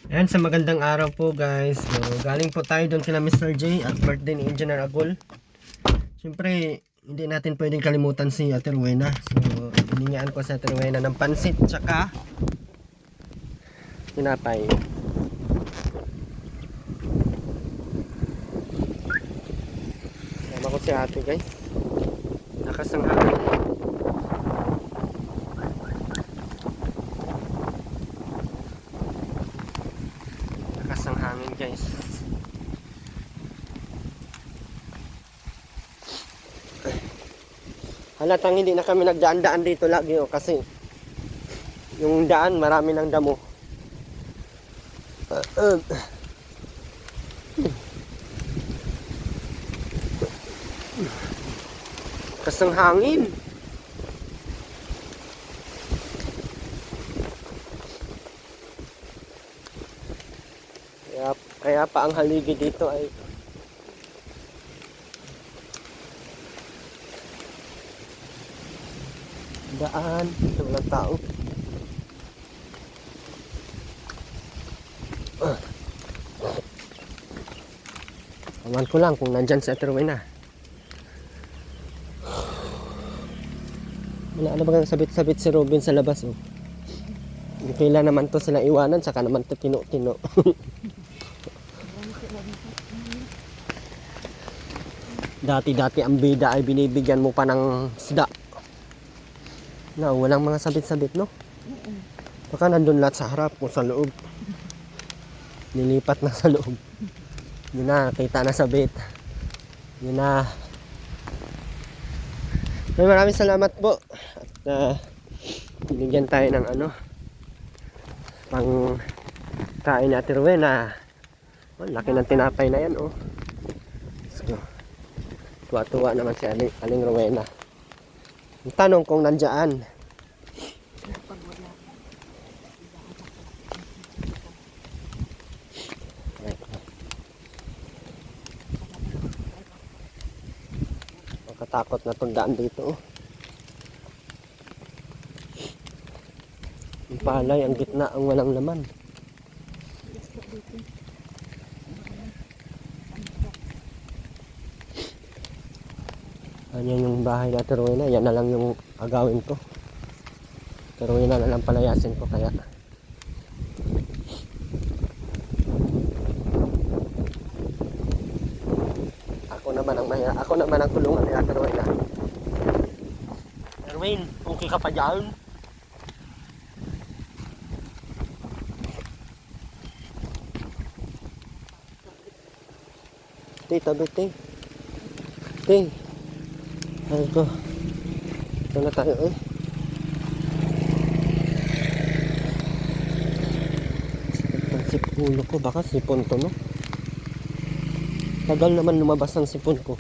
Ayan, sa magandang araw po guys. So, galing po tayo doon kina Mr. J at birthday ni Engineer Agol. Siyempre, hindi natin pwedeng kalimutan si Ate Rowena. So, hiningaan ko sa Ate Rowena ng pansit tsaka tinapay. Sama ko si ate guys. Lakas ng hangin. Lakas ng hangin guys. Halatang hindi na kami nagdaan-daan dito lagi kasi yung daan marami ng damo. Lakas ng hangin. Kaya pa ang haligi dito ay daan, walang tao. Awan ko lang kung nandyan si Ate Rowena. Wala na bagang sabit-sabit si Robin sa labas oh. Hindi kailan naman to sila iwanan, saka naman to tino-tino. Dati-dati ang bida ay binibigyan mo pa ng isda. Na walang mga sabit-sabit no? Baka nandun lahat sa harap o sa loob. Nilipat na sa loob. Yun na, kita na sabit. Yun na. Maraming salamat po. At binigyan tayo ng pang kain ni Ate Rowena. Oh, laki ng tinapay na yan oh. So, tuwa-tuwa naman si Aling Rowena. Ang tanong kung nandyan. Makatakot na tundaan dito oh. Ang palay, ang gitna, ang walang laman. Yan yung bahay na Ate Rowena. Yan na lang yung agawin ko. Ate Rowena na lang palayasin ko kaya. Ako naman ang tulungan ni Ate Rowena. Erwin, okay ka pa dyan? Tabi. Ay ko. Ito na tayo eh. Ang sipulo ko. Baka sipon to no? Tagal naman lumabas ang sipon ko.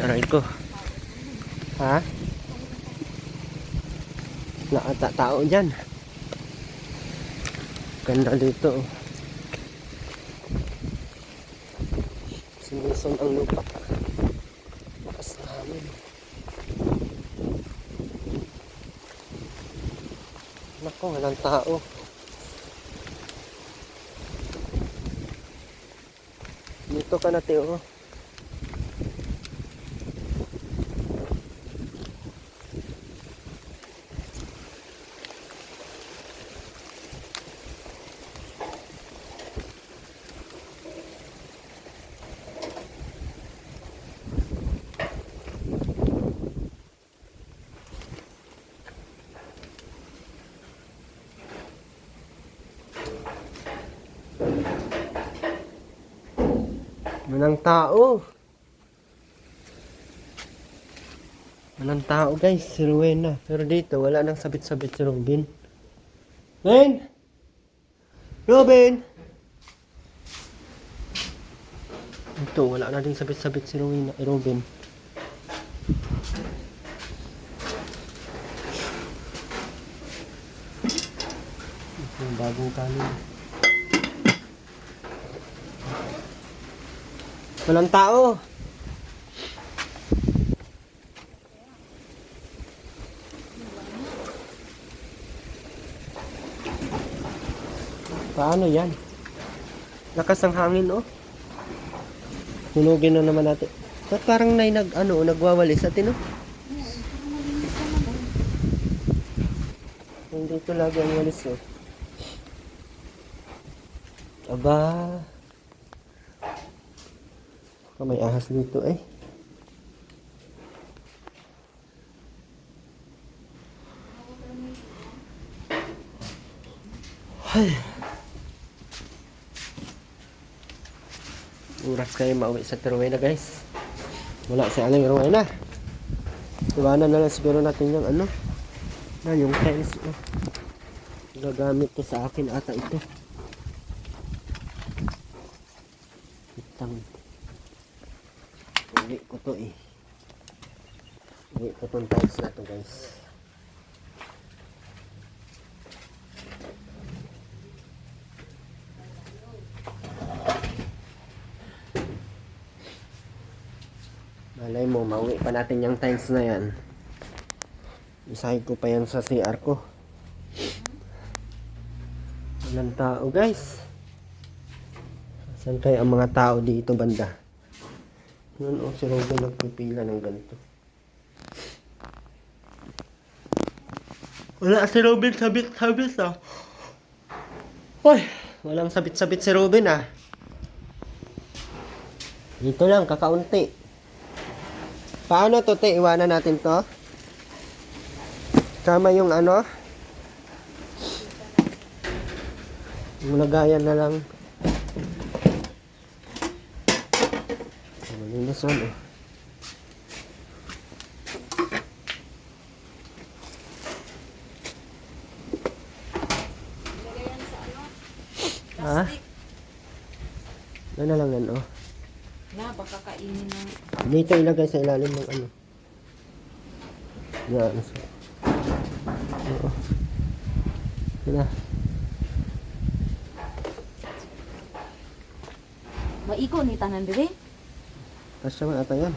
Aray ko. Ha? Naata tao dyan. Ganda dito. Sinison ang lupa. Lakas namin. Naku, walang tao. Dito ka na, Teo. Walang tao. Walang tao guys, si Rowena. Pero dito, wala nang sabit-sabit si Robin. Robin! Ito, wala na din sabit-sabit si Rowena, Robin. Ito yung bagong kanin. Walang tao. Paano yan? Lakas ng hangin, oh. Hunugin na naman natin. Ba't parang nagwawalis atin, oh? Hindi ko lagi ang walis, oh. Aba. May ahas dito, eh. Ay. Oras kayo mauwi sa Rowena, guys. Wala si Aling Rowena. Iwanan na lang siguro natin yung yung tiles. Gagamit ko sa akin ata ito. Itang. Uwi ko to eh. Uwi ko tong tiles na to, guys. Malay mo, mauwi pa natin yung tiles na yan. Isahin ko pa yan sa CR ko. Walang tao, guys. Saan kaya ang mga tao dito banda? Yun, si Robin nagpipila ng ganito. Wala si Robin, sabit-sabit ah. Hoy, walang sabit-sabit si Robin ah. Dito lang, kakaunti. Paano to, te? Iwanan natin to. Kama yung lagayan na lang. Malinis one, eh. Ha? Ano na lang yan, oh. Na, baka kainin ng... Dito ilagay sa ilalim ng yan. Oo. Yan. Maiko ni tanan dire? Kasya man ata yan.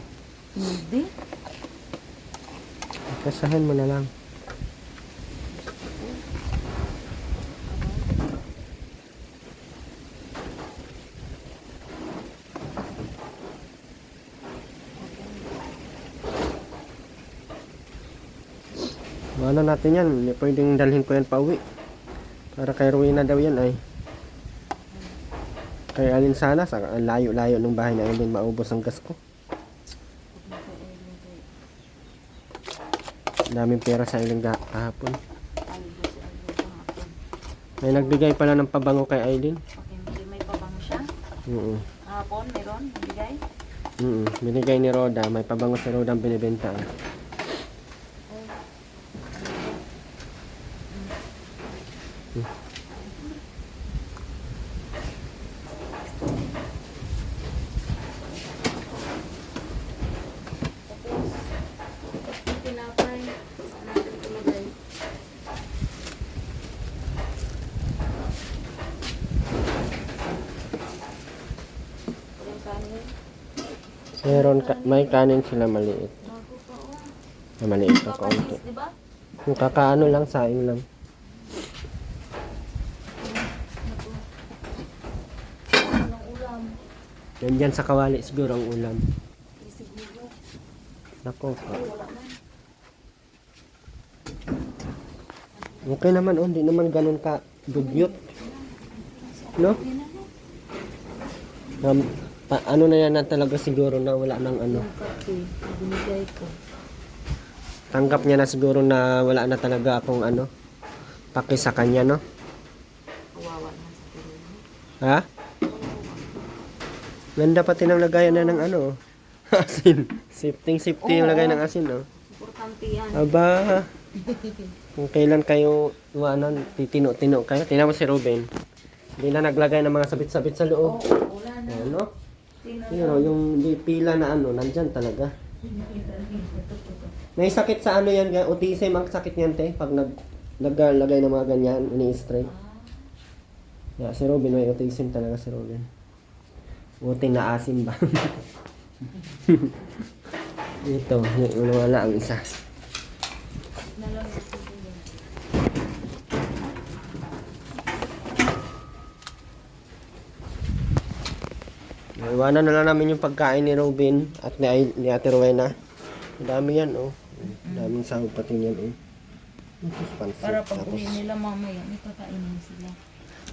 Hindi. Kasahan mo na lang. Ano natin yan, pwedeng dalhin ko yan pa uwi. Para kay Rowena daw yan ay. Kay Alin sana, sa layo-layo ng bahay na Alin, maubos ang gas ko. Daming pera sa Alin kahapon. May nagbigay pala ng pabango kay Aileen. Okay, may pabango siya? Hapon, meron? Nabigay? Binigay ni Roda, may pabango si Roda ang binibenta. Tinapay. Saan natin tulagay? Walang kanin. Meron may kanin sila maliit. Bago pa Maliit pa kaunti. diba? Yung kakaano lang, saing lang. Anong ulam? Yan sa kawali siguro ang ulam. Siguro. Nako. Wala man. Okay naman, hindi naman ganun ka dugyot. No? Ano na yan na talaga siguro na wala nang Yung kape, binigay ko. Tanggap niya na siguro na wala na talaga akong paki sa kanya, no? Kawawa naman sa Pirino. Ha? Ganda pati ng lagayan na ng asin. Safety yung lagay ng asin, no? Importante yan. Aba, kung kailan kayo titino-tino kayo. Tingnan mo si Ruben. Hindi na naglagay ng mga sabit-sabit sa loob. Wala na. Ano? Pero yung pila na nandyan talaga. May sakit sa yan, autism ang sakit niyan, te. Pag naglagay ng mga ganyan, ini-stray. Yeah, si Ruben, may autism talaga si Ruben. Buti na asin ba? Ito, wala ang isa. Iwanan na lang namin yung pagkain ni Robin at ni Ate Rowena. Ang dami yan, oh. Ang daming sahog pati yan, oh. Pansit. Para pag Tapos, uwi nila mamaya, may kakainin sila.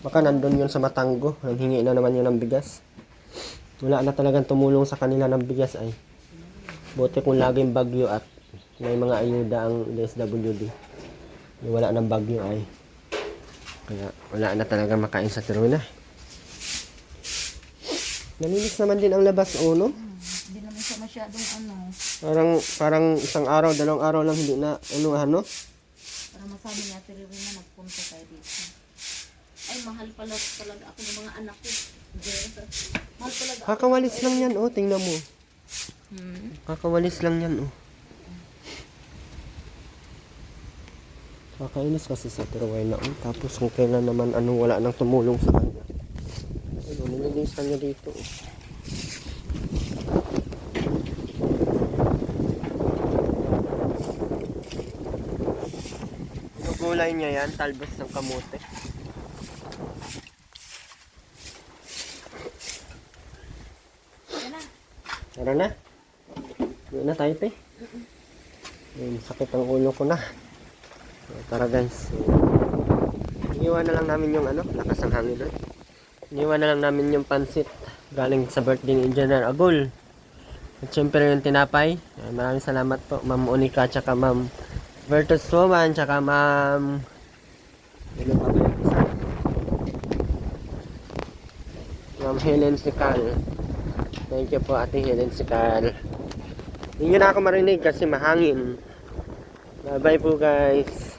baka nandun yun sa Matanggo. Nanghingi na naman yun ng bigas. Wala na talagang tumulong sa kanila ng bigas ay. Buti kung laging bagyo at may mga ayuda ang DSWD. Yung wala ng bagyo ay. Kaya wala na talagang makain sa Tiruna. Nalinis naman din ang labas, oh, no? Hindi naman siya masyadong Parang isang araw, dalawang araw lang hindi na ano. para masabi ni Ate Rowena nagpunta tayo dito. Ay, mahal pala talaga ako ng mga anak ko. Mahal talaga. Kakawalis lang yan, oh. Tingnan mo. Kakawalis lang yan, oh. Kakainis kasi sa Tirowena, oh. Tapos kung kailan naman wala nang tumulong sa kanya. Ayun, nililisan niya dito, oh. Yung gulay niya yan, talbos ng kamote. Tara na. Uwi na tayo, te. Ayun, sakit ang ulo ko na. So, tara guys. So, iniwan na lang namin yung lakas ng hangin doon. Iniwan na lang namin yung pansit galing sa birthday ni Engineer Agul. At syempre yung tinapay. Maraming salamat po, Ma'am Monica, tsaka Ma'am Vertus Woman, tsaka Ma'am ano pa ba yung isa? Ma'am Helen Sikal. Thank you po, Ate Helen Sikal. Hindi na ako marinig kasi mahangin. Bye bye po guys.